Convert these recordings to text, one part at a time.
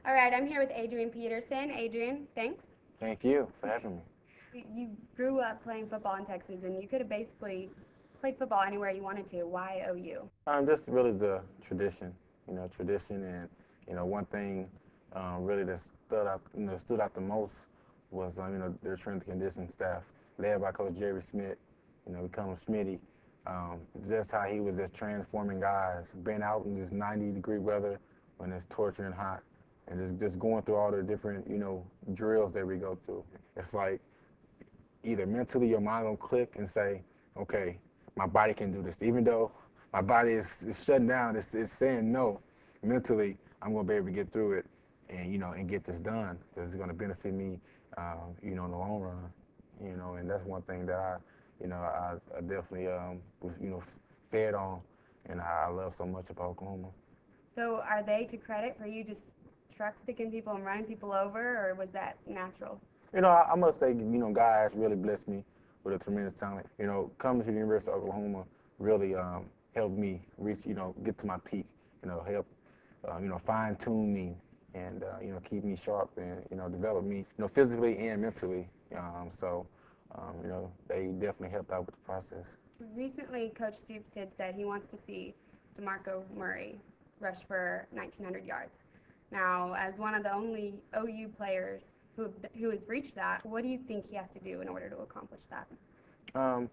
All right, I'm here with Adrian Peterson. Adrian, thanks. Thank you for having me. You grew up playing football in Texas, and you could have basically played football anywhere you wanted to. Why OU? Just really the tradition, tradition, and one thing really that stood out the most was their strength and conditioning staff, led by Coach Jerry Smith. We call him Smitty. Just how he was just transforming guys, being out in this 90-degree weather when it's torturing hot, and just going through all the different drills that we go through. It's like either mentally your mind gonna click and say, okay, my body can do this. Even though my body is shutting down, it's saying no. Mentally, I'm gonna be able to get through it and get this done because it's gonna benefit me, in the long run. And that's one thing that I definitely was, fed on and I love so much about Oklahoma. So are they to credit for you just truck sticking people and running people over, or was that natural? I must say, God has really blessed me with a tremendous talent. Coming to the University of Oklahoma really helped me reach, get to my peak. Help, fine tune me and keep me sharp and develop me, physically and mentally. They definitely helped out with the process. Recently, Coach Stoops had said he wants to see DeMarco Murray rush for 1,900 yards. Now, as one of the only OU players who has reached that, what do you think he has to do in order to accomplish that? Um,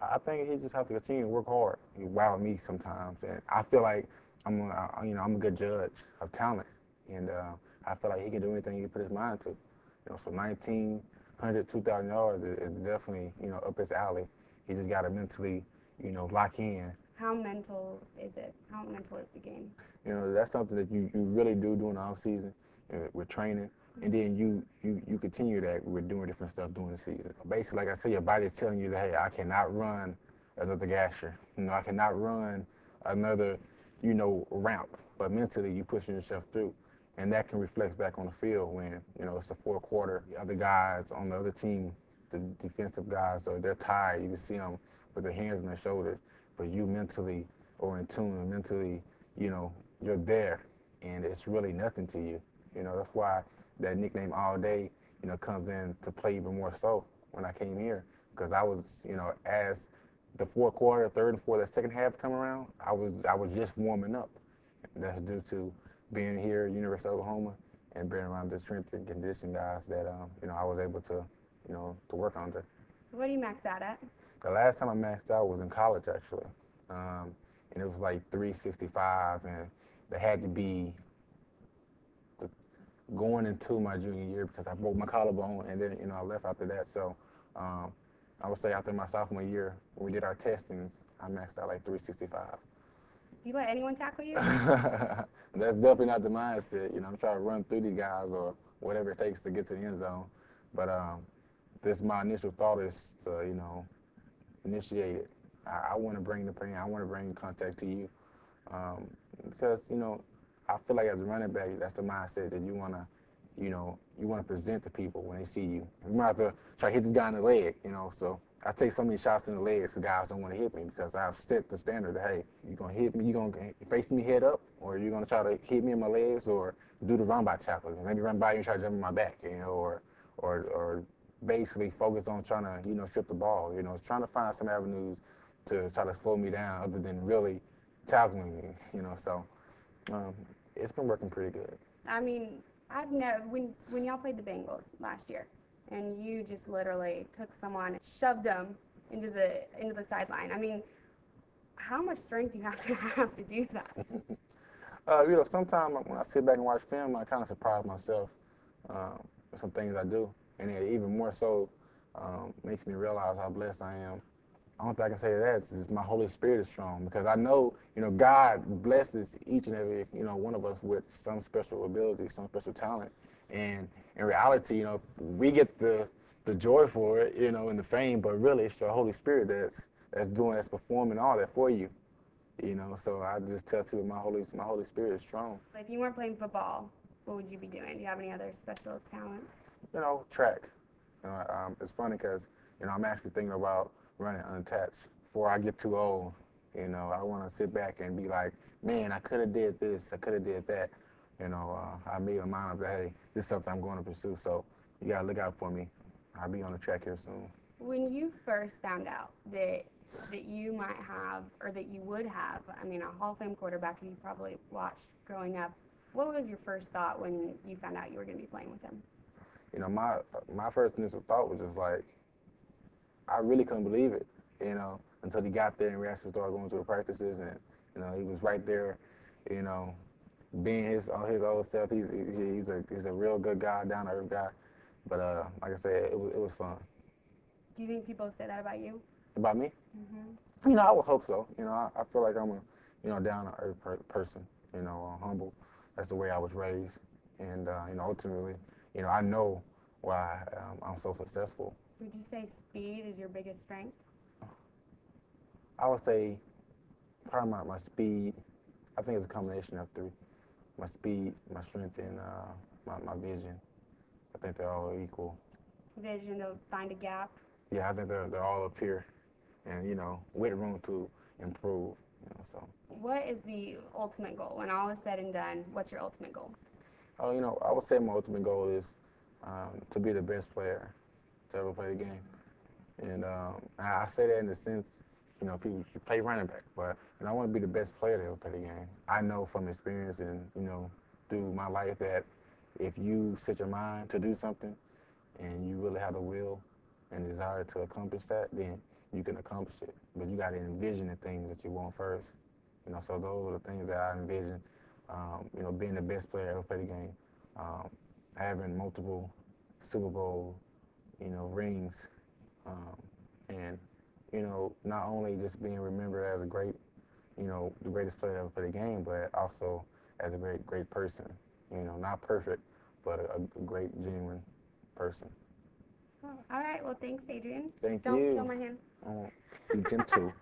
I think he just have to continue to work hard. He wowed me sometimes, and I feel like I'm a good judge of talent, and I feel like he can do anything he put his mind to. So 1,900, 2,000 yards is definitely up his alley. He just got to mentally lock in. How mental is it? How mental is the game? That's something that you really do during the off season with training, and then you continue that with doing different stuff during the season. Basically, like I said, your body is telling you that, hey, I cannot run another gasher. I cannot run another ramp. But mentally, you pushing yourself through, and that can reflect back on the field when it's the fourth quarter. The other guys on the other team, the defensive guys, they're tired. You can see them with their hands on their shoulders, but you mentally or in tune, mentally, you're there, and it's really nothing to you. That's why that nickname All Day, comes in to play even more so when I came here, because I was, as the fourth quarter, third and fourth, that second half come around, I was just warming up. And that's due to being here at University of Oklahoma and being around the strength and conditioning guys that, I was able to work on. What do you max out at? The last time I maxed out was in college, actually. And it was like 365, and they had to be going into my junior year because I broke my collarbone, and then I left after that. So I would say after my sophomore year, when we did our testings, I maxed out like 365. Do you let anyone tackle you? That's definitely not the mindset. I'm trying to run through these guys or whatever it takes to get to the end zone. But this my initial thought is to initiate it. I want to bring the pain. I want to bring contact to you because I feel like as a running back, that's the mindset that you want to you want to present to people when they see you. You might have to try to hit this guy in the leg. So I take so many shots in the legs, the guys don't want to hit me because I've set the standard that, hey, you're going to hit me, you're going to face me head up, or you're going to try to hit me in my legs or do the run by tackle. Maybe run by you and try to jump in my back, or basically focus on trying to, strip the ball, trying to find some avenues to try to slow me down other than really tackling me, So it's been working pretty good. I mean, I've never when y'all played the Bengals last year, and you just literally took someone, shoved them into the sideline. I mean, how much strength do you have to do that? Sometimes when I sit back and watch film, I kind of surprise myself with some things I do, and it even more so makes me realize how blessed I am. I don't think I can say that is my Holy Spirit is strong because I know, God blesses each and every, one of us with some special ability, some special talent. And in reality, we get the joy for it, and the fame, but really it's your Holy Spirit that's performing all that for you. So I just tell people my Holy Spirit is strong. If you weren't playing football, what would you be doing? Do you have any other special talents? Track. It's funny because, I'm actually thinking about running unattached before I get too old. I want to sit back and be like, man, I could have did this, I could have did that. I made my mind up that, hey, this is something I'm going to pursue. So you got to look out for me. I'll be on the track here soon. When you first found out that you might have, or that you would have, I mean, a Hall of Fame quarterback who you probably watched growing up, what was your first thought when you found out you were going to be playing with him? My first initial thought was just like, I really couldn't believe it, until he got there and we actually started going to the practices, and he was right there, you know, being his old self. He's a real good guy, down to earth guy. But like I said, it was fun. Do you think people say that about you? About me, I would hope so. I feel like I'm a down to earth person. Humble. That's the way I was raised, and ultimately, I know why I'm so successful. Would you say speed is your biggest strength? I would say part of my speed. I think it's a combination of three: my speed, my strength, and my vision. I think they're all equal. Vision to find a gap. Yeah, I think they're all up here, and with room to improve. So. What is the ultimate goal? When all is said and done, what's your ultimate goal? Oh, I would say my ultimate goal is to be the best player to ever play the game. And I say that in the sense, people you play running back, but I want to be the best player to ever play the game. I know from experience and through my life that if you set your mind to do something and you really have the will and desire to accomplish that, then you can accomplish it. But you got to envision the things that you want first. So those are the things that I envision. Being the best player ever play the game, having multiple Super Bowl, rings, and not only just being remembered as a great, the greatest player to ever play the game, but also as a great person. Not perfect, but a great, genuine person. Oh, all right. Well, thanks, Adrian. Thank Don't you. kill my hand. Oh, you too.